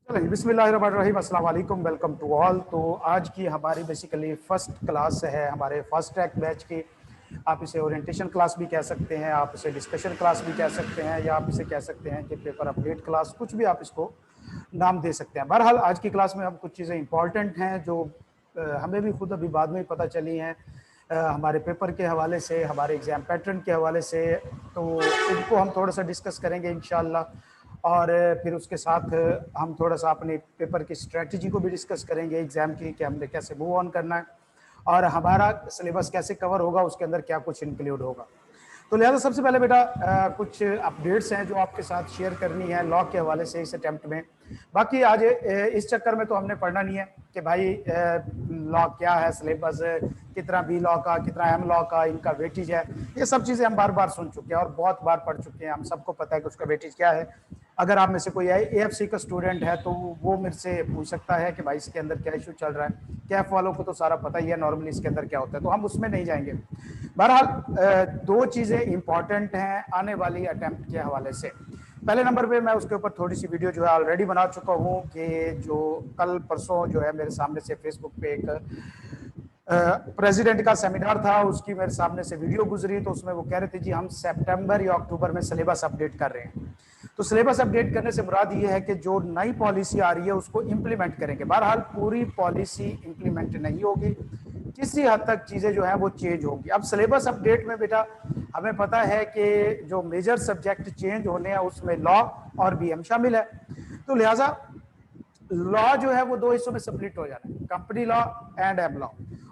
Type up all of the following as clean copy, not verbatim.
चलिए बिस्मिल्लाहिर्रहमानिर्रहीम, अस्सलाम वालेकुम, वेलकम टू ऑल। तो आज की हमारी बेसिकली फर्स्ट क्लास है हमारे फास्ट ट्रैक बैच की। आप इसे ओरिएंटेशन क्लास भी कह सकते हैं, आप इसे डिस्कशन क्लास भी कह सकते हैं, या आप इसे कह सकते हैं कि पेपर अपडेट क्लास, कुछ भी आप इसको नाम दे सकते हैं। बहरहाल आज की क्लास में हम कुछ चीज़ें इंपॉर्टेंट हैं जो हमें भी खुद अभी बाद में ही पता चली हैं, हमारे पेपर के हवाले से, हमारे एग्ज़ाम पैटर्न के हवाले से। तो इनको हम थोड़ा सा डिस्कस करेंगे इंशाल्लाह, और फिर उसके साथ हम थोड़ा सा अपने पेपर की स्ट्रेटजी को भी डिस्कस करेंगे एग्ज़ाम की, कि हमने कैसे मूव ऑन करना है और हमारा सिलेबस कैसे कवर होगा, उसके अंदर क्या कुछ इंक्लूड होगा। तो लिहाजा सबसे पहले बेटा कुछ अपडेट्स हैं जो आपके साथ शेयर करनी है लॉ के हवाले से इस अटेम्प्ट में। बाकी आज इस चक्कर में तो हमने पढ़ना नहीं है कि भाई लॉ क्या है, सिलेबस कितना बी लॉ का, कितना एम लॉ का, इनका वेटेज है। ये सब चीज़ें हम बार बार सुन चुके हैं और बहुत बार पढ़ चुके हैं, हम सबको पता है कि उसका वेटेज क्या है। अगर आप में से कोई AFC का स्टूडेंट है तो वो मेरे से पूछ सकता है कि भाई इसके अंदर क्या इशू चल रहा है। कैफ वालों को तो सारा पता ही है नॉर्मली इसके अंदर क्या होता है, तो हम उसमें नहीं जाएंगे। बहरहाल दो चीज़ें इंपॉर्टेंट हैं आने वाली अटेम्प्ट के हवाले से। पहले नंबर पे मैं उसके ऊपर थोड़ी सी वीडियो जो है ऑलरेडी बना चुका हूँ, कि जो कल परसों जो है मेरे सामने से फेसबुक पे एक प्रेसिडेंट का सेमिनार था, उसकी मेरे सामने से वीडियो गुजरी। तो उसमें वो कह रहे थे जी हम सितंबर या अक्टूबर में सिलेबस अपडेट कर रहे हैं। तो सिलेबस अपडेट करने से मुराद ये है कि जो नई पॉलिसी आ रही है उसको इम्प्लीमेंट करेंगे। बहरहाल पूरी पॉलिसी इम्प्लीमेंट नहीं होगी, किसी हद तक चीज़ें जो है वो चेंज होगी। अब सिलेबस अपडेट में बेटा हमें पता है कि जो मेजर सब्जेक्ट चेंज होने हैं उसमें लॉ और BM शामिल है। तो लिहाजा लॉ जो है वो दो हिस्सों में स्प्लिट हो जाना है, company law and M law.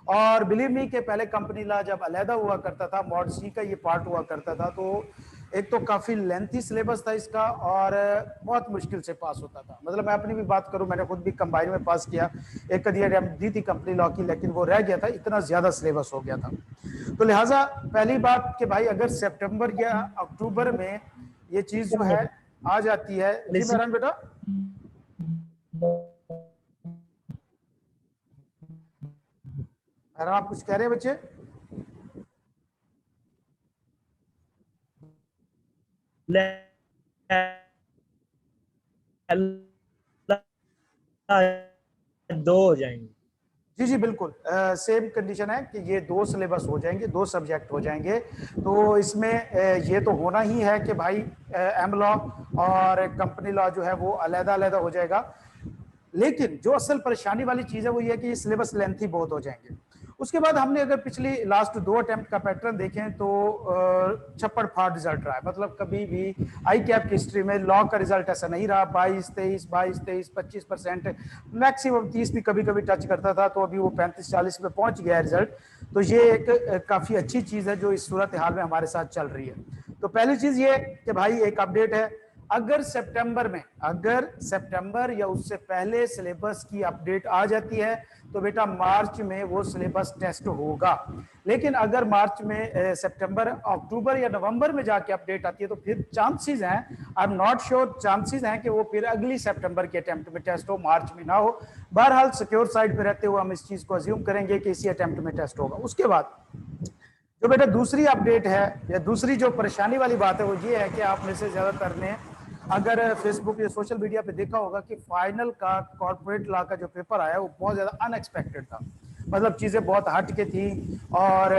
और बिलीव मी के पहले कंपनी लॉ जब अलहदा हुआ करता था, मॉड C का ये पार्ट हुआ करता था, तो एक तो काफ़ी लेंथी सिलेबस था इसका और बहुत मुश्किल से पास होता था। मतलब मैं अपनी भी बात करूं, मैंने खुद भी कंबाइन में पास किया, एक कदी अटेम्प्ट दी थी कंपनी लॉ की, लेकिन वो रह गया था, इतना ज़्यादा सिलेबस हो गया था। तो लिहाजा पहली बात कि भाई अगर सितंबर या अक्टूबर में ये चीज़ जो है आ जाती है। जी मेहरान बेटा, आप कुछ कह रहे हैं बच्चे? दो हो जाएंगे। जी जी बिल्कुल, सेम कंडीशन है कि ये दो सिलेबस हो जाएंगे, दो सब्जेक्ट हो जाएंगे। तो इसमें ये तो होना ही है कि भाई एम लॉ और कंपनी लॉ जो है वो अलग अलग हो जाएगा। लेकिन जो असल परेशानी वाली चीज़ है वो ये है कि ये सिलेबस लेंथी बहुत हो जाएंगे। उसके बाद हमने अगर पिछली लास्ट दो अटेम्प्ट का पैटर्न देखें तो छप्पड़ फाड़ रिजल्ट रहा है। मतलब कभी भी ICAP की हिस्ट्री में लॉ का रिजल्ट ऐसा नहीं रहा। 22-23, 22-23, 25%, मैक्सिमम 30 भी कभी कभी टच करता था। तो अभी वो 35-40 पे पहुंच गया है रिजल्ट। तो ये एक काफ़ी अच्छी चीज़ है जो इस सूरत हाल में हमारे साथ चल रही है। तो पहली चीज़ ये कि भाई एक अपडेट है, अगर सितंबर या उससे पहले सिलेबस की अपडेट आ जाती है तो बेटा मार्च में वो सिलेबस टेस्ट होगा। लेकिन अगर मार्च में सितंबर, अक्टूबर या नवंबर में जाके अपडेट आती है तो फिर चांसेस हैं, I am not sure, chances हैं कि वो फिर अगली सितंबर के अटेम्प्ट में टेस्ट हो, मार्च में ना हो। बहरहाल सिक्योर साइड पे रहते हुए हम इस चीज़ को अज्यूम करेंगे कि इसी अटेम्प्ट में टेस्ट होगा। उसके बाद जो बेटा दूसरी अपडेट है या दूसरी जो परेशानी वाली बात है वो ये है कि आप में से ज़्यादातर ने अगर फेसबुक या सोशल मीडिया पे देखा होगा कि फाइनल का कॉर्पोरेट लॉ का जो पेपर आया वो बहुत ज़्यादा अनएक्सपेक्टेड था। मतलब चीज़ें बहुत हट के थी और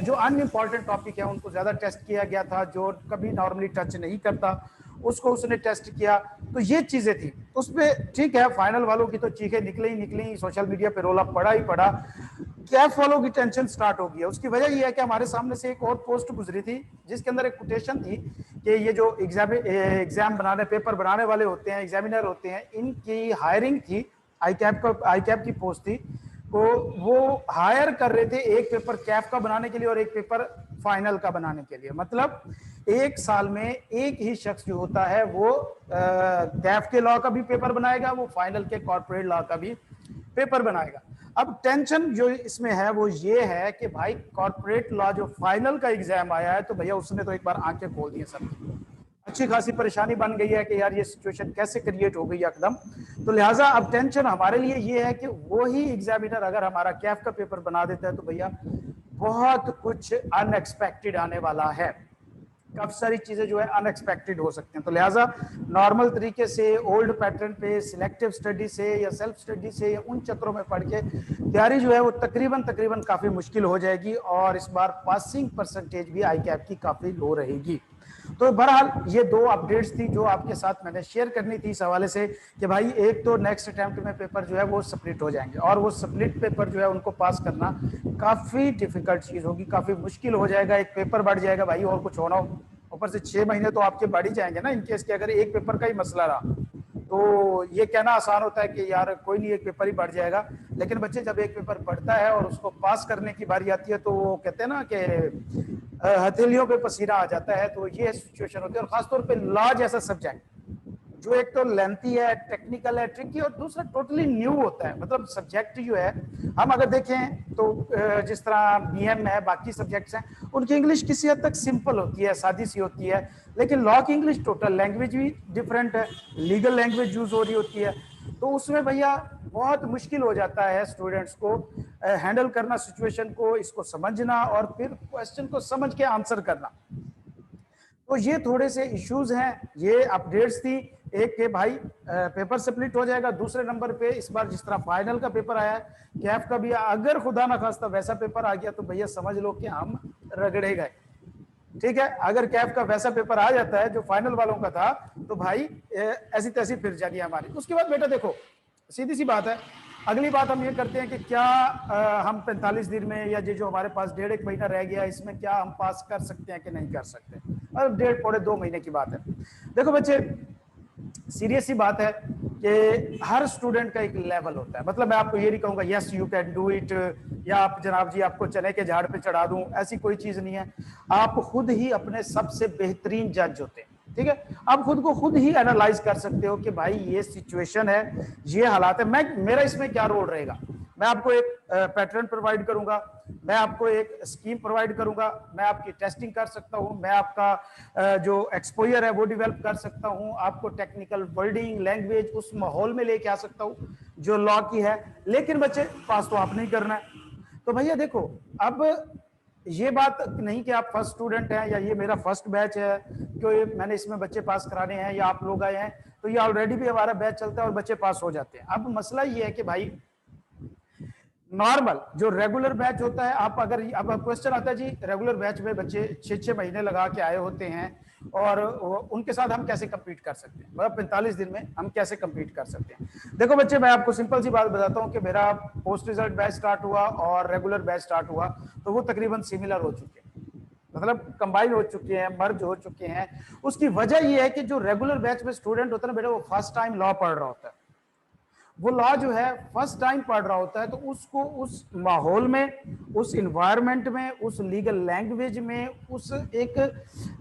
जो अनइम्पॉर्टेंट टॉपिक है उनको ज़्यादा टेस्ट किया गया था, जो कभी नॉर्मली टच नहीं करता उसको उसने टेस्ट किया। तो ये चीज़ें थी उसमें। ठीक है, फाइनल वालों की तो चीखें निकली, सोशल मीडिया पे रोला पड़ा ही पड़ा। कैफ वालों की टेंशन स्टार्ट हो गई है। उसकी वजह यह है कि हमारे सामने से एक और पोस्ट गुजरी थी जिसके अंदर एक कोटेशन थी कि ये जो एग्जाम बनाने, पेपर बनाने वाले होते हैं, एग्जामिनर होते हैं, इनकी हायरिंग थी, ICAP की पोस्ट थी। तो वो हायर कर रहे थे एक पेपर कैफ का बनाने के लिए और एक पेपर फाइनल का बनाने के लिए। मतलब एक साल में एक ही शख्स जो होता है वो कैफ के लॉ का भी पेपर बनाएगा, वो फाइनल के कॉर्पोरेट लॉ का भी पेपर बनाएगा। अब टेंशन जो इसमें है वो ये है कि भाई कॉर्पोरेट लॉ जो फाइनल का एग्जाम आया है तो भैया उसने तो एक बार आंखें खोल दी सब। अच्छी खासी परेशानी बन गई है कि यार ये सिचुएशन कैसे क्रिएट हो गई एकदम। तो लिहाजा अब टेंशन हमारे लिए ये है कि वो ही एग्जामिनर अगर हमारा कैफ का पेपर बना देता है तो भैया बहुत कुछ अनएक्सपेक्टेड आने वाला है। काफी सारी चीजें जो है अनएक्सपेक्टेड हो सकते हैं। तो लिहाजा नॉर्मल तरीके से ओल्ड पैटर्न पे सिलेक्टिव स्टडी से या सेल्फ स्टडी से या उन चक्रों में पढ़ के तैयारी जो है वो तकरीबन काफी मुश्किल हो जाएगी और इस बार पासिंग परसेंटेज भी आई कैप की काफी लो रहेगी। तो बहरहाल ये दो अपडेट्स थी जो आपके साथ मैंने शेयर करनी थी इस हवाले से कि भाई एक तो नेक्स्ट अटेम्प्ट में पेपर जो है वो स्प्लिट हो जाएंगे और वो स्प्लिट पेपर जो है उनको पास करना काफी डिफिकल्ट चीज होगी, काफी मुश्किल हो जाएगा। एक पेपर बढ़ जाएगा भाई और कुछ होना हो, ऊपर से 6 महीने तो आपके बढ़ ही जाएंगे ना इनकेस के अगर एक पेपर का ही मसला रहा। तो ये कहना आसान होता है कि यार कोई नहीं एक पेपर ही बढ़ जाएगा, लेकिन बच्चे जब एक पेपर बढ़ता है और उसको पास करने की बारी आती है तो वो कहते हैं ना कि हथेलियों पे पसीना आ जाता है। तो ये सिचुएशन होती है और खासतौर पे लॉ जैसा सब्जेक्ट जो एक तो लेंथी है, टेक्निकल है, ट्रिकी और दूसरा टोटली न्यू होता है। मतलब सब्जेक्ट जो है हम अगर देखें तो जिस तरह बीएम है, बाकी सब्जेक्ट्स हैं, उनकी इंग्लिश किसी हद तक सिंपल होती है, सादी सी होती है, लेकिन लॉ की इंग्लिश टोटल लैंग्वेज भी डिफरेंट है, लीगल लैंग्वेज यूज हो रही होती है। तो उसमें भैया बहुत मुश्किल हो जाता है स्टूडेंट्स को हैंडल करना सिचुएशन को, इसको समझना और फिर क्वेश्चन को समझ के आंसर करना। तो ये थोड़े से इश्यूज हैं, ये अपडेट्स थी। एक के भाई पेपर स्प्लिट हो जाएगा, दूसरे नंबर पे इस बार जिस तरह फाइनल का पेपर आया है, कैफ का भी अगर खुदा ना खास्ता वैसा पेपर आ गया तो भैया समझ लो कि हम रगड़े गए। ठीक है, अगर कैफ का वैसा पेपर आ जाता है जो फाइनल वालों का था तो भाई ऐसी तैसी फिर जानी हमारी। उसके बाद बेटा देखो सीधी सी बात है, अगली बात हम ये करते हैं कि क्या हम 45 दिन में या जो हमारे पास 1.5 महीना रह गया इसमें क्या हम पास कर सकते हैं कि नहीं कर सकते। और 1.5 पौने 2 महीने की बात है। देखो बच्चे सीरियस सी बात है कि हर स्टूडेंट का एक लेवल होता है। मतलब मैं आपको ये नहीं कहूंगा yes you can do it या आप जनाब जी आपको चने के झाड़ पे चढ़ा दूं, ऐसी कोई चीज नहीं है। आप खुद ही अपने सबसे बेहतरीन जज होते हैं। ठीक है, आप खुद को खुद ही एनालाइज कर सकते हो कि भाई ये सिचुएशन है, ये हालात है, मेरा इसमें क्या रोल रहेगा। मैं आपको एक पैटर्न प्रोवाइड करूंगा, मैं आपको एक स्कीम प्रोवाइड करूंगा, मैं आपकी टेस्टिंग कर सकता हूं, मैं आपका जो एक्सपोजर है वो डेवलप कर सकता हूं, आपको टेक्निकल वर्डिंग लैंग्वेज उस माहौल में लेके आ सकता हूं जो लॉ की है। लेकिन बच्चे पास तो आप नहीं करना है। तो भैया देखो अब ये बात नहीं कि आप फर्स्ट स्टूडेंट हैं या ये मेरा फर्स्ट बैच है कि मैंने इसमें बच्चे पास कराने हैं या आप लोग आए हैं, तो ये ऑलरेडी भी हमारा बैच चलता है और बच्चे पास हो जाते हैं। अब मसला ये है कि भाई नॉर्मल जो रेगुलर बैच होता है, आप अगर अब क्वेश्चन आता है जी रेगुलर बैच में बच्चे 6-6 महीने लगा के आए होते हैं और उनके साथ हम कैसे कंपीट कर सकते हैं, मतलब 45 दिन में हम कैसे कंपीट कर सकते हैं। देखो बच्चे मैं आपको सिंपल सी बात बताता हूं कि मेरा पोस्ट रिजल्ट बैच स्टार्ट हुआ और रेगुलर बैच स्टार्ट हुआ तो वो तकरीबन सिमिलर हो चुके हैं, मतलब कंबाइन हो चुके हैं, मर्ज हो चुके हैं। उसकी वजह यह है कि जो रेगुलर बैच में स्टूडेंट होता है ना बेटा, वो फर्स्ट टाइम लॉ पढ़ रहा होता है, वो लॉ जो है फर्स्ट टाइम पढ़ रहा होता है, तो उसको उस माहौल में, उस इन्वायरमेंट में, उस लीगल लैंग्वेज में, उस एक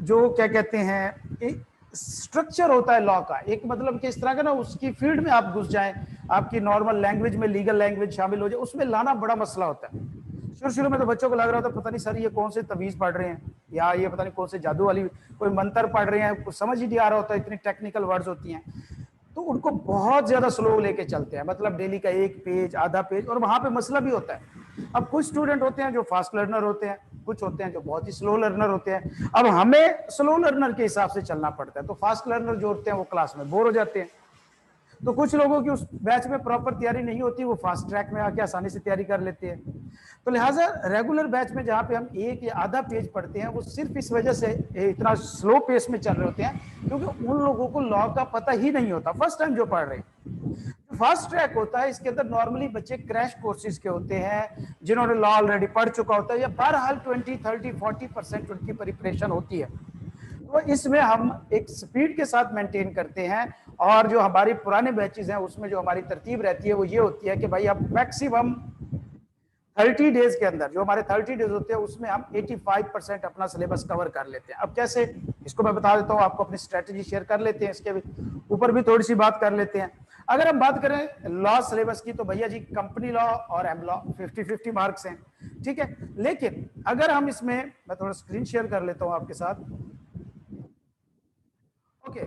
जो क्या कहते हैं एक स्ट्रक्चर होता है लॉ का, एक मतलब कि इस तरह का ना उसकी फील्ड में आप घुस जाएं, आपकी नॉर्मल लैंग्वेज में लीगल लैंग्वेज शामिल हो जाए, उसमें लाना बड़ा मसला होता है। शुरू में तो बच्चों को लग रहा था पता नहीं सर ये कौन से तवीज पढ़ रहे हैं या ये पता नहीं कौन से जादू वाली कोई मंत्र पढ़ रहे हैं, कुछ समझ ही नहीं आ रहा होता, इतनी टेक्निकल वर्ड्स होती हैं। तो उनको बहुत ज्यादा स्लो लेके चलते हैं, मतलब डेली का 1 पेज आधा पेज, और वहां पे मसला भी होता है। अब कुछ स्टूडेंट होते हैं जो फास्ट लर्नर होते हैं, कुछ होते हैं जो बहुत ही स्लो लर्नर होते हैं। अब हमें स्लो लर्नर के हिसाब से चलना पड़ता है, तो फास्ट लर्नर जो होते हैं वो क्लास में बोर हो जाते हैं। तो कुछ लोगों की उस बैच में प्रॉपर तैयारी नहीं होती, वो फास्ट ट्रैक में आके आसानी से तैयारी कर लेते हैं। तो लिहाजा रेगुलर बैच में जहां पे हम 1 या आधा पेज पढ़ते हैं, वो सिर्फ इस वजह से इतना स्लो पेस में चल रहे होते हैं क्योंकि उन लोगों को लॉ का पता ही नहीं होता, फर्स्ट टाइम जो पढ़ रहे हैं। फास्ट ट्रैक होता है, इसके अंदर नॉर्मली बच्चे क्रैश कोर्सेज के होते हैं, जिन्होंने लॉ ऑलरेडी पढ़ चुका होता है, या बहरहाल 20, 30, 40% उनकी प्रिपरेशन होती है। तो इसमें हम एक स्पीड के साथ मेंटेन करते हैं, और जो हमारी पुराने बैचेस हैं उसमें जो हमारी तरतीब रहती है वो ये होती है कि भाई अब मैक्सिमम 30 डेज के अंदर, जो हमारे 30 डेज होते हैं उसमें हम 85% अपना सिलेबस कवर कर लेते हैं। अब कैसे, इसको मैं बता देता हूँ आपको, अपनी स्ट्रेटजी शेयर कर लेते हैं, इसके ऊपर भी थोड़ी सी बात कर लेते हैं। अगर हम बात करें लॉ सिलेबस की तो भैया जी कंपनी लॉ और एम लॉ 50-50 मार्क्स हैं, ठीक है। लेकिन अगर हम इसमें, मैं थोड़ा स्क्रीन शेयर कर लेता हूं आपके साथ, ओके।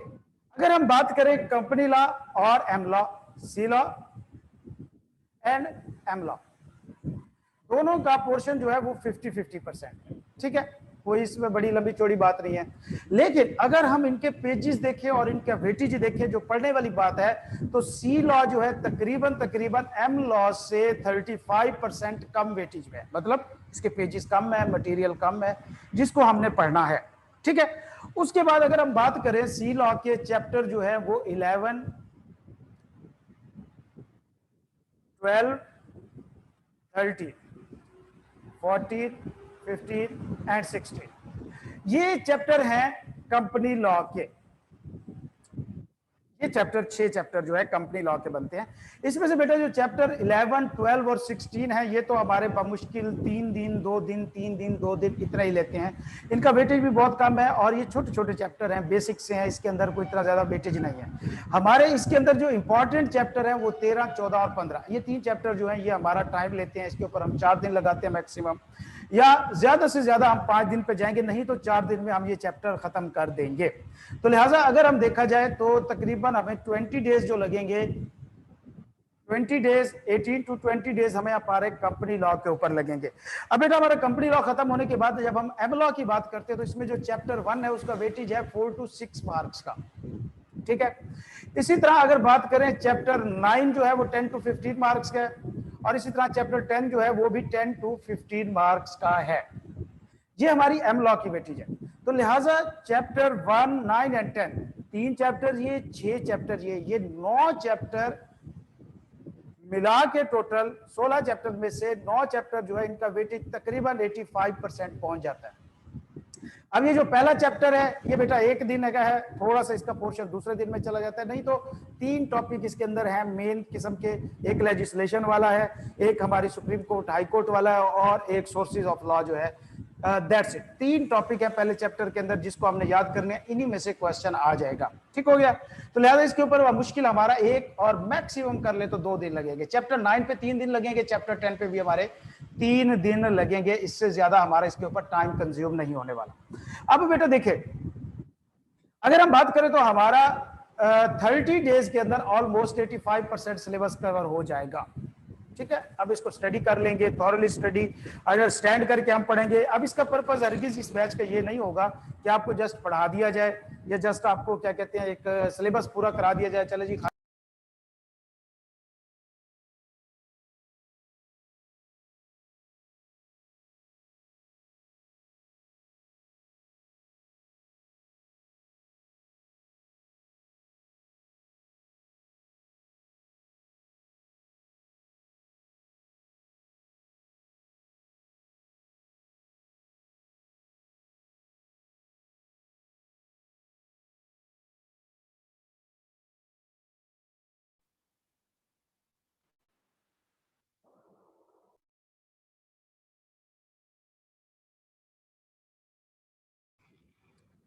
अगर हम बात करें कंपनी लॉ और M law, C law and M law, दोनों का पोर्शन जो है वो 50-50% है, ठीक है। कोई इसमें बड़ी लंबी चौड़ी बात नहीं है। लेकिन अगर हम इनके पेजेस देखें और इनका वेटेज देखें, जो पढ़ने वाली बात है, तो सी लॉ जो है तकरीबन एम लॉ से 35% कम वेटेज में है, मतलब इसके पेजेस कम है, मटेरियल कम है, जिसको हमने पढ़ना है। ठीक है, उसके बाद अगर हम बात करें सी लॉ के चैप्टर जो है वो 11, 12, 13, 14, 15 एंड 16, ये चैप्टर हैं कंपनी लॉ के। ये चैप्टर 6 चैप्टर जो है कंपनी लॉ के बनते हैं। इसमें से बेटा जो चैप्टर 11, 12 और 16 है, ये तो हमारे बमुश्किल 3 दिन 2 दिन 3 दिन 2 दिन इतना ही लेते हैं। इनका वेटेज भी बहुत कम है और ये छोटे छोटे चैप्टर हैं, बेसिक से हैं, इसके अंदर कोई इतना ज्यादा वेटेज नहीं है। हमारे इसके अंदर जो इंपॉर्टेंट चैप्टर है वो 13, 14 और 15, ये 3 चैप्टर जो है ये हमारा टाइम लेते हैं। इसके ऊपर हम 4 दिन लगाते हैं मैक्सिमम, या ज्यादा से ज्यादा हम 5 दिन पे जाएंगे, नहीं तो 4 दिन में हम ये चैप्टर खत्म कर देंगे। तो लिहाजा अगर हम देखा जाए तो तकरीबन हमें 20 डेज जो लगेंगे, 20 डेज, 18 to 20 डेज हमें हमारे कंपनी लॉ के ऊपर लगेंगे। अब बेटा हमारा कंपनी लॉ खत्म होने के बाद जब हम एम लॉ की बात करते हैं तो इसमें जो चैप्टर 1 है उसका वेटेज है 4 to 6 मार्क्स का। ठीक है, इसी तरह अगर बात करें चैप्टर 9 जो है वो 10 to 15 मार्क्स का है, और इसी तरह चैप्टर 10 जो है वो भी 10 to 15 मार्क्स का है। ये हमारी एम लॉ की वेटेज है। तो लिहाजा चैप्टर 1, 9 एंड 10, 3 चैप्टर ये, 6 चैप्टर ये 9 चैप्टर मिला के टोटल 16 चैप्टर में से 9 चैप्टर जो है इनका वेटेज तकरीबन 85% पहुंच जाता है। अब ये जो पहला चैप्टर है ये बेटा एक दिन का है, थोड़ा सा इसका पोर्शन दूसरे दिन में चला जाता है, नहीं तो 3 टॉपिक इसके अंदर है मेन किस्म के, एक लेजिस्लेशन वाला है, एक हमारी सुप्रीम कोर्ट हाई कोर्ट वाला है, और एक सोर्सेज ऑफ लॉ जो है। दैट्स इट, 3 टॉपिक है पहले चैप्टर के अंदर जिसको हमने याद करने हैं, इन्हीं में से क्वेश्चन आ जाएगा। ठीक हो गया, तो लिहाजा इसके ऊपर मुश्किल हमारा 1 और मैक्सिमम कर ले तो 2 दिन लगेंगे। चैप्टर 9 पे 3 दिन लगेंगे, चैप्टर 10 पे भी हमारे 3 दिन लगेंगे, इससे ज्यादा हमारा इसके ऊपर टाइम कंज्यूम नहीं होने वाला। अब बेटा देखिए, अगर हम बात करें तो हमारा 30 डेज के अंदर ऑलमोस्ट 85% सिलेबस कवर हो जाएगा। ठीक है, अब इसको स्टडी कर लेंगे, थॉरली स्टडी अंडरस्टैंड करके हम पढ़ेंगे। अब इसका पर्पस हरगिज इस बैच का ये नहीं होगा कि आपको जस्ट पढ़ा दिया जाए या जस्ट आपको क्या कहते हैं एक सिलेबस पूरा करा दिया जाए, चले जी।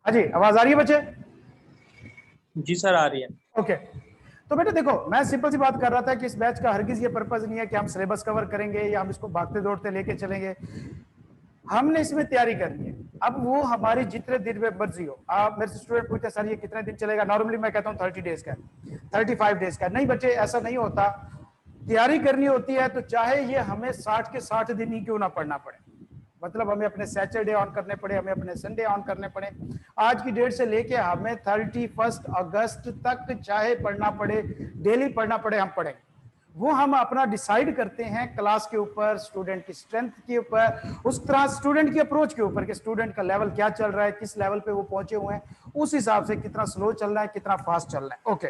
हाँ जी, आवाज आ रही है बच्चे? जी सर आ रही है। ओके, तो बेटा देखो, मैं सिंपल सी बात कर रहा था कि इस बैच का हरगिज ये पर्पस नहीं है कि हम सिलेबस कवर करेंगे या हम इसको भागते दौड़ते लेके चलेंगे। हमने इसमें तैयारी करनी है। अब वो हमारी जितने दिन में मर्जी हो। आप मेरे से स्टूडेंट पूछते सर ये कितने दिन चलेगा, नॉर्मली मैं कहता हूँ 30 डेज का, 35 डेज का। नहीं बच्चे, ऐसा नहीं होता। तैयारी करनी होती है तो चाहे ये हमें 60 के 60 दिन ही क्यों ना पढ़ना पड़े, मतलब हमें अपने सैटरडे ऑन करने पड़े, हमें अपने संडे ऑन करने पड़े, आज की डेट से लेके हमें 31 अगस्त तक चाहे पढ़ना पड़े, डेली पढ़ना पड़े, हम पढ़ेंगे। वो हम अपना डिसाइड करते हैं क्लास के ऊपर, स्टूडेंट की स्ट्रेंथ के ऊपर, उस तरह स्टूडेंट की अप्रोच के ऊपर कि स्टूडेंट का लेवल क्या चल रहा है, किस लेवल पे वो पहुंचे हुए हैं, उस हिसाब से कितना स्लो चल रहा है, कितना फास्ट चल रहा है। ओके,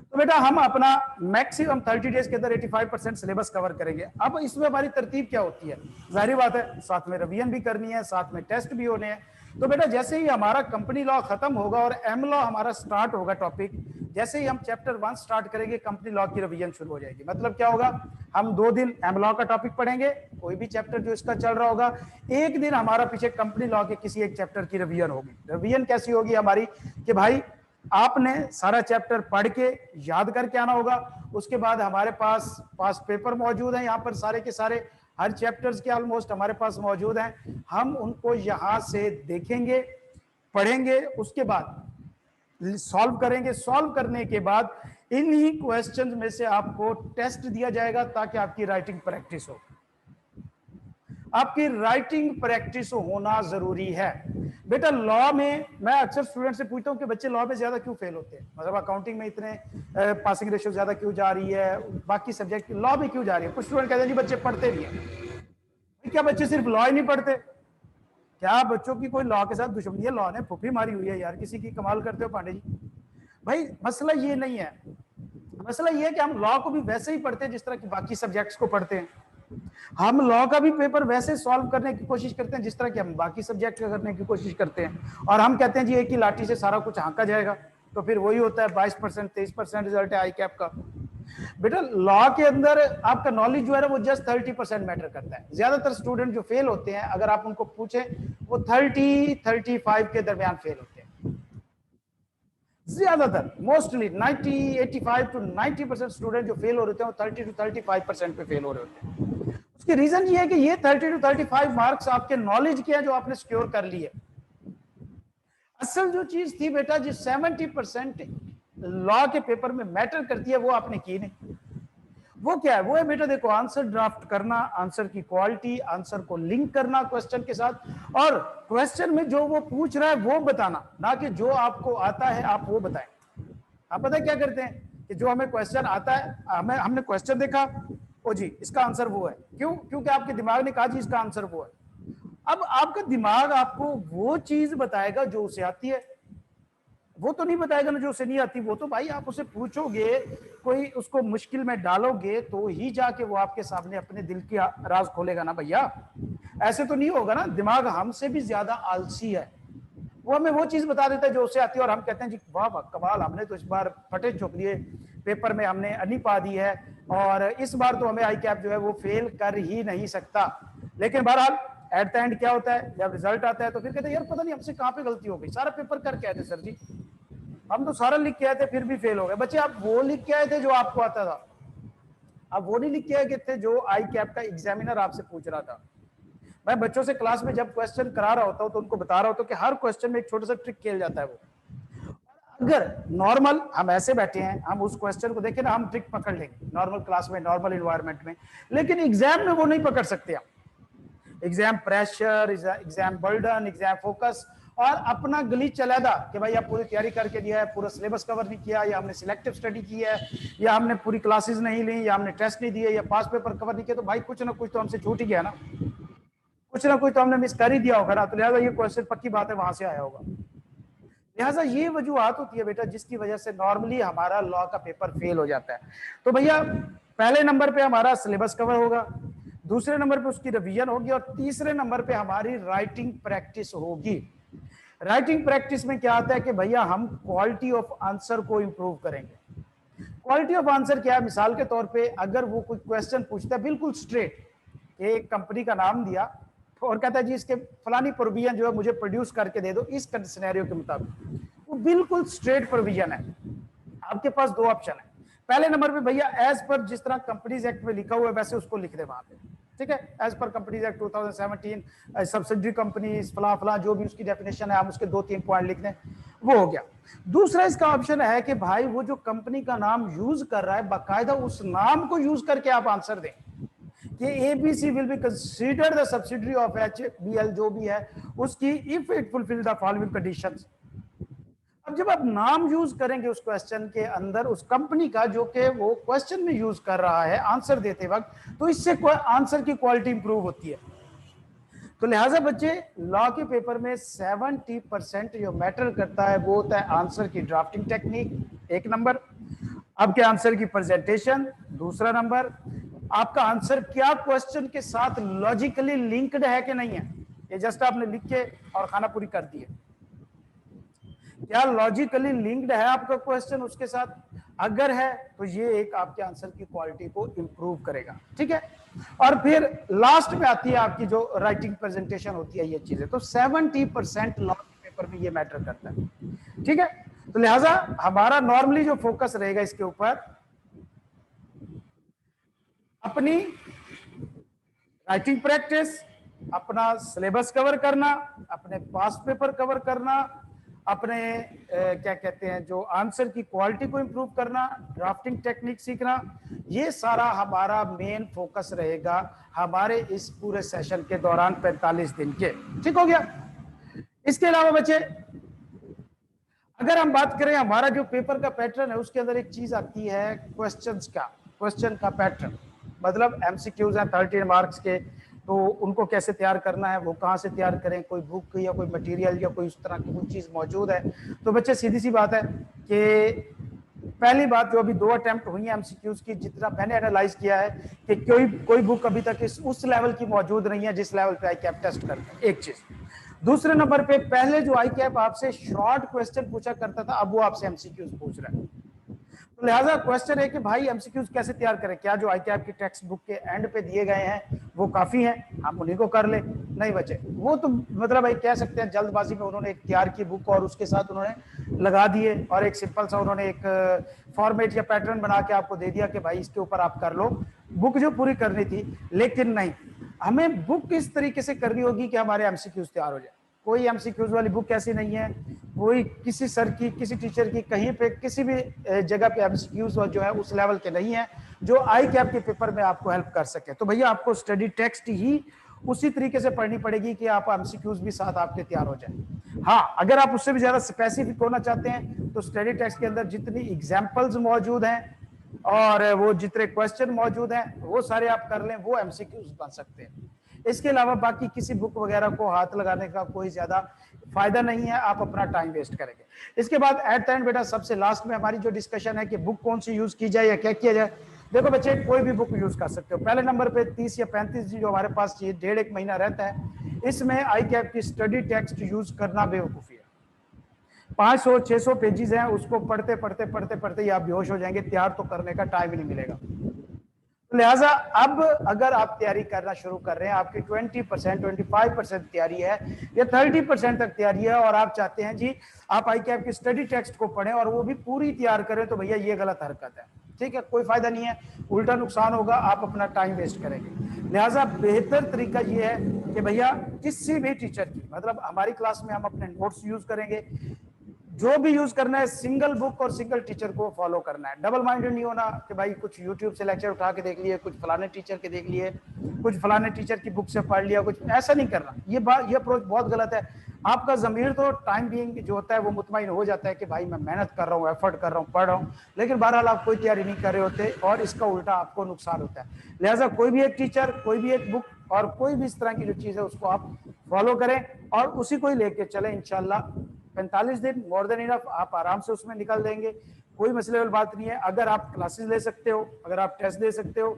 तो बेटा हम अपना मैक्सिमम 30 डेज के अंदर 85% सिलेबस कवर करेंगे। अब इसमें हमारी तरतीब क्या होती है, जाहिर बात है साथ में रिवीजन भी करनी है, साथ में टेस्ट भी होने हैं। तो बेटा जैसे ही हमारा कंपनी लॉ खत्म होगा और एम लॉ हमारा स्टार्ट होगा टॉपिक, जैसे ही हम चैप्टर 1 स्टार्ट करेंगे कंपनी लॉ की रिवीजन शुरू हो जाएगी। मतलब क्या होगा, हम 2 दिन एम लॉ का टॉपिक पढ़ेंगे, कोई भी चैप्टर जो इसका चल रहा होगा, एक दिन हमारा पीछे कंपनी लॉ के किसी एक चैप्टर की रिवीजन होगी। रिवीजन कैसी होगी हमारी कि भाई आपने सारा चैप्टर पढ़ के याद करके आना होगा। उसके बाद हमारे पास पेपर मौजूद है, यहाँ पर सारे के सारे हर चैप्टर्स के ऑलमोस्ट हमारे पास मौजूद हैं। हम उनको यहाँ से देखेंगे, पढ़ेंगे, उसके बाद सॉल्व करेंगे। सॉल्व करने के बाद इन्हीं क्वेश्चंस में से आपको टेस्ट दिया जाएगा ताकि आपकी राइटिंग प्रैक्टिस हो। आपकी राइटिंग प्रैक्टिस होना जरूरी है। बेटा लॉ में मैं अक्सर स्टूडेंट से पूछता हूँ कि बच्चे लॉ में ज्यादा क्यों फेल होते हैं, मतलब अकाउंटिंग में इतने पासिंग रेशियो ज्यादा क्यों जा रही है, बाकी सब्जेक्ट लॉ में क्यों जा रही है। कुछ स्टूडेंट कहते हैं जी बच्चे पढ़ते नहीं है। क्या बच्चे सिर्फ लॉ ही नहीं पढ़ते? क्या बच्चों की कोई लॉ के साथ दुश्मनी है? लॉ ने फुफी मारी हुई है यार किसी की, कमाल करते हो पांडे जी। भाई मसला ये नहीं है, मसला ये है कि हम लॉ को भी वैसे ही पढ़ते हैं जिस तरह की बाकी सब्जेक्ट्स को पढ़ते हैं। हम लॉ का भी पेपर वैसे सॉल्व करने की कोशिश करते हैं जिस तरह की हम बाकी सब्जेक्ट का करने की कोशिश करते हैं। और हम कहते हैं जी एक ही लाठी से सारा कुछ हाँका जाएगा, तो फिर वही होता है 22% 23% रिजल्ट है आई कैप का। बेटा लॉ के अंदर आपका नॉलेज जो है ना वो जस्ट 30% मैटर करता है। ज्यादातर स्टूडेंट जो फेल होते हैं अगर आप उनको पूछें वो 30-35 के दरमियान फेल होते हैं। ज्यादातर मोस्टली 85 to 90% स्टूडेंट जो फेल हो रहे थे वो 30 to 35% पे फेल हो रहे होते हैं। उसकी रीजन ये है कि ये 30 to 35 मार्क्स आपके नॉलेज के हैं जो आपने सिक्योर कर लिए। असल जो चीज थी बेटा जो 70% लॉ के पेपर में मैटर करती है वो आपने की नहीं। वो क्या है? वो है बेटा देखो आंसर ड्राफ्ट करना, आंसर की क्वालिटी, आंसर को लिंक करना क्वेश्चन के साथ, और क्वेश्चन में जो वो पूछ रहा है वो बताना, ना कि जो आपको आता है आप वो बताएं। आप पता है क्या करते हैं कि जो हमें क्वेश्चन आता है, हमने क्वेश्चन देखा, ओ जी इसका आंसर वो है। क्यों? क्योंकि आपके दिमाग ने कहा जी इसका आंसर वो है। अब आपका दिमाग आपको वो चीज बताएगा जो उसे आती है, वो तो नहीं बताएगा ना जो उसे नहीं आती। वो तो भाई आप उसे पूछोगे, कोई उसको मुश्किल में डालोगे तो ही जाके वो आपके सामने अपने दिल की राज खोलेगा ना भैया, ऐसे तो नहीं होगा ना। दिमाग हमसे भी ज्यादा आलसी है, वो हमें वो चीज बता देता है जो उसे आती है और हम कहते हैं जी वाह वाह कमाल, हमने तो इस बार फटे चौक लिए, पेपर में हमने अन्नी पा दी है और इस बार तो हमें आई कैप जो है वो फेल कर ही नहीं सकता। लेकिन बहरहाल एट द एंड क्या होता है, जब रिजल्ट आता है तो फिर कहते हैं यार पता नहीं हमसे कहाँ पे गलती हो गई, सारा पेपर करके आए थे सर जी, हम तो सारा लिख के आए थे फिर भी फेल हो गए। बच्चे आप वो लिख के आए थे जो आपको आता था, आप वो नहीं लिख के आए थे जो आई कैप का एग्जामिनर आपसे पूछ रहा था। मैं बच्चों से क्लास में जब क्वेश्चन करा रहा होता हूँ तो उनको बता रहा होता हूँ कि हर क्वेश्चन में एक छोटा सा ट्रिक खेल जाता है। वो अगर नॉर्मल हम ऐसे बैठे हैं, हम उस क्वेश्चन को देखें ना, हम ट्रिक पकड़ लेंगे नॉर्मल क्लास में, नॉर्मल इन्वायरमेंट में, लेकिन एग्जाम में वो नहीं पकड़ सकते आप। Exam pressure, exam burden, exam focus और अपना गली चलादा कि भाई आप पूरी तैयारी करके दिया है, पूरा सिलेबस कवर नहीं किया, या हमने सिलेक्टिव स्टडी की है, या हमने पूरी क्लासेस नहीं ली, या हमने टेस्ट नहीं दिए, या पास पेपर कवर नहीं किया, तो भाई कुछ ना कुछ तो हमसे छूट ही गया ना, कुछ ना कुछ तो हमने मिस कर ही दिया होगा ना। तो लिहाजा ये क्वेश्चन पक्की बात है वहां से आया होगा। लिहाजा ये वजूहत होती है बेटा जिसकी वजह से नॉर्मली हमारा लॉ का पेपर फेल हो जाता है। तो भैया पहले नंबर पे हमारा सिलेबस कवर होगा, दूसरे नंबर पे उसकी रिवीजन होगी, और तीसरे नंबर पे हमारी राइटिंग प्रैक्टिस होगी। राइटिंग प्रैक्टिस में क्या आता है कि भैया हम क्वालिटी ऑफ आंसर को इंप्रूव करेंगे। क्वालिटी ऑफ आंसर क्या है? मिसाल के तौर पे अगर वो कोई क्वेश्चन पूछता है बिल्कुल स्ट्रेट, एक कंपनी का नाम दिया और कहता है जी इसके फलानी प्रोविजन जो है मुझे प्रोड्यूस करके दे दो इस सिनेरियो के मुताबिक, वो बिल्कुल स्ट्रेट प्रोविजन है। आपके पास दो ऑप्शन है, पहले नंबर पे भैया एज पर जिस तरह कंपनीज एक्ट में लिखा हुआ है वैसे उसको लिख दे वहां पे, ठीक है, as per companies act 2017 subsidiary companies फला फला जो भी उसकी डेफिनेशन है, हम उसके 2-3 पॉइंट लिख दें, वो हो गया। दूसरा इसका ऑप्शन है कि भाई वो जो कंपनी का नाम यूज कर रहा है बाकायदा उस नाम को यूज करके आप आंसर दें कि ABC will be considered the subsidiary of HBL जो भी है उसकी if it fulfil the following conditions. अब जब आप नाम यूज करेंगे उस क्वेश्चन के अंदर उस कंपनी का जो कि वो क्वेश्चन में यूज कर रहा है आंसर देते वक्त, तो इससे आंसर की क्वालिटी इंप्रूव होती है। तो लिहाजा बच्चे लॉ के पेपर में 70% जो मैटर करता है वो होता है आंसर की ड्राफ्टिंग टेक्निक, एक नंबर, आपके आंसर की प्रेजेंटेशन, दूसरा नंबर, आपका आंसर क्या क्वेश्चन के साथ लॉजिकली लिंक्ड है कि नहीं है, ये जस्ट आपने लिख के और खाना पूरी कर दी है, क्या लॉजिकली लिंक्ड है आपका क्वेश्चन उसके साथ, अगर है तो ये एक आपके आंसर की क्वालिटी को इंप्रूव करेगा, ठीक है। और फिर लास्ट में आती है आपकी जो राइटिंग प्रेजेंटेशन होती है, ये चीजें तो 70% लॉ के पेपर में ये मैटर करता है, ठीक है। तो लिहाजा हमारा नॉर्मली जो फोकस रहेगा इसके ऊपर अपनी राइटिंग प्रैक्टिस, अपना सिलेबस कवर करना, अपने पास्ट पेपर कवर करना, अपने क्या कहते हैं जो आंसर की क्वालिटी को इंप्रूव करना, ड्राफ्टिंग टेक्निक सीखना, ये सारा हमारा मेन फोकस रहेगा हमारे इस पूरे सेशन के दौरान 45 दिन के। ठीक हो गया। इसके अलावा बच्चे अगर हम बात करें हमारा जो पेपर का पैटर्न है उसके अंदर एक चीज आती है क्वेश्चन का पैटर्न, मतलब एमसीक्यूज हैं 13 मार्क्स के, तो उनको कैसे तैयार करना है, वो कहाँ से तैयार करें, कोई बुक या कोई मटेरियल या कोई उस तरह की कोई चीज मौजूद है। तो बच्चे सीधी सी बात है कि पहली बात जो अभी 2 अटेम्प्ट हुई है एमसीक्यूज की, जितना मैंने एनालाइज किया है कि कोई बुक अभी तक उस लेवल की मौजूद नहीं है जिस लेवल पे आई कैप टेस्ट करते हैं, एक चीज। दूसरे नंबर पे पहले जो आई कैप आपसे शॉर्ट क्वेश्चन पूछा करता था, अब वो आपसे एमसीक्यूज पूछ रहा है। तो लिहाजा क्वेश्चन है कि भाई एमसीक्यूज कैसे तैयार करें, क्या जो आई कैप की टेक्स्ट बुक के एंड पे दिए गए हैं वो काफी हैं, हम उन्हीं को कर ले? नहीं बचे, वो तो मतलब भाई कह सकते हैं जल्दबाजी में उन्होंने एक तैयार की बुक और उसके साथ उन्होंने लगा दिए और एक सिंपल सा उन्होंने एक फॉर्मेट या पैटर्न बना के आपको दे दिया कि भाई इसके ऊपर आप कर लो, बुक जो पूरी करनी थी। लेकिन नहीं, हमें बुक इस तरीके से करनी होगी कि हमारे एमसीक्यूज तैयार हो जाए। कोई एमसीक्यूज वाली बुक ऐसी नहीं है, कोई किसी सर की किसी टीचर की कहीं पे किसी भी जगह पे एमसीक्यूज जो है उस लेवल के नहीं है जो आई कैप के पेपर में आपको हेल्प कर सके। तो भैया आपको स्टडी टेक्स्ट ही उसी तरीके से पढ़नी पड़ेगी कि आप एमसीक्यूज भी साथ आपके तैयार हो जाए। हाँ, अगर आप उससे भी ज्यादा स्पेसिफिक होना चाहते हैं तो स्टडी टेक्स्ट के अंदर जितनी एग्जाम्पल्स मौजूद हैं और वो जितने क्वेश्चन मौजूद हैं वो सारे आप कर लें, वो एमसीक्यूज बन सकते हैं। इसके अलावा बाकी किसी बुक वगैरह को हाथ लगाने का कोई ज्यादा फायदा नहीं है, आप अपना टाइम वेस्ट करेंगे। इसके बाद एट द एंड बेटा सबसे लास्ट में हमारी जो डिस्कशन है कि बुक कौन सी यूज की जाए या क्या किया जाए। देखो बच्चे, कोई भी बुक यूज कर सकते हो। पहले नंबर पे 30 या 35 जो हमारे पास ये 1.5 महीना रहता है, इसमें आई कैप की स्टडी टेक्स्ट यूज करना बेवकूफी है। 500-600 पेजेस हैं, उसको पढ़ते पढ़ते पढ़ते पढ़ते आप बेहोश हो जाएंगे, तैयार तो करने का टाइम ही नहीं मिलेगा। लिहाजा अब अगर आप तैयारी करना शुरू कर रहे हैं, आपकी 20%, 25% तैयारी है या 30% तक तैयारी है और आप चाहते हैं जी आप आई कैप की स्टडी टेक्स्ट को पढ़ें और वो भी पूरी तैयार करें, तो भैया ये गलत हरकत है। ठीक है, कोई फायदा नहीं है, उल्टा नुकसान होगा, आप अपना टाइम वेस्ट करेंगे। लिहाजा बेहतर तरीका ये है कि भैया किसी भी टीचर की, मतलब हमारी क्लास में हम अपने नोट्स यूज करेंगे, जो भी यूज करना है सिंगल बुक और सिंगल टीचर को फॉलो करना है। डबल माइंडेड नहीं होना कि भाई कुछ यूट्यूब से लेक्चर उठा के देख लिए, कुछ फलाने टीचर के देख लिए, कुछ फलाने टीचर की बुक से पढ़ लिया, कुछ ऐसा नहीं करना। ये अप्रोच बहुत गलत है। आपका जमीर तो टाइम बीइंग जो होता है वो मुतमईन हो जाता है कि भाई मैं मेहनत कर रहा हूँ, एफर्ट कर रहा हूँ, पढ़ रहा हूँ, लेकिन बहरहाल आप कोई तैयारी नहीं कर रहे होते और इसका उल्टा आपको नुकसान होता है। लिहाजा कोई भी एक टीचर, कोई भी एक बुक और कोई भी इस तरह की जो चीज है उसको आप फॉलो करें और उसी को ही लेके चले। इंशाल्लाह 45 दिन मोर देन इनफ, आप आराम से उसमें निकल देंगे, कोई मसले वाली बात नहीं है। अगर आप क्लासेस ले सकते हो, अगर आप टेस्ट दे सकते हो,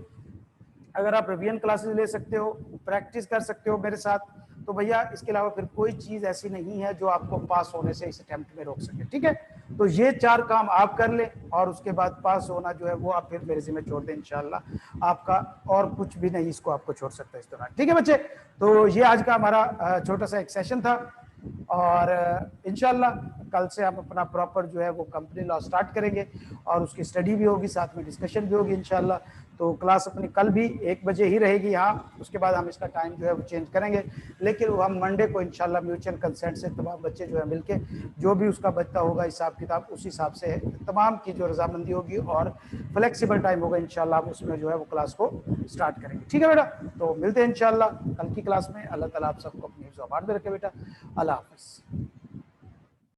अगर आप रिवीजन क्लासेस ले सकते हो, प्रैक्टिस कर सकते हो मेरे साथ, तो भैया इसके अलावा फिर कोई चीज ऐसी नहीं है जो आपको पास होने से इस अटेम्प्ट में रोक सके। ठीक है, तो ये 4 काम आप कर ले और उसके बाद पास होना जो है वो आप फिर मेरे जिम्मे छोड़ दें इंशाल्लाह। आपका और कुछ भी नहीं इसको आपको छोड़ सकता इस दौरान। ठीक है बच्चे, तो ये आज का हमारा छोटा सा एक सेशन था और इंशाल्लाह कल से हम अपना प्रॉपर जो है वो कंपनी लॉ स्टार्ट करेंगे और उसकी स्टडी भी होगी, साथ में डिस्कशन भी होगी इंशाल्लाह। तो क्लास अपनी कल भी 1 बजे ही रहेगी यहाँ, उसके बाद हम इसका टाइम जो है वो चेंज करेंगे, लेकिन वो हम मंडे को इंशाल्लाह म्यूचुअल कंसेंट से तमाम बच्चे जो है मिलके जो भी उसका बचता होगा हिसाब किताब, उस हिसाब से तमाम की जो रजामंदी होगी और फ्लेक्सिबल टाइम होगा इंशाल्लाह, हम उसमें जो है वो क्लास को स्टार्ट करेंगे। ठीक है बेटा, तो मिलते हैं इंशाल्लाह कल की क्लास में। अल्लाह ताला आप सबको अपनी ज़ुबान में रखे बेटा। अल्लाह हाफिज़।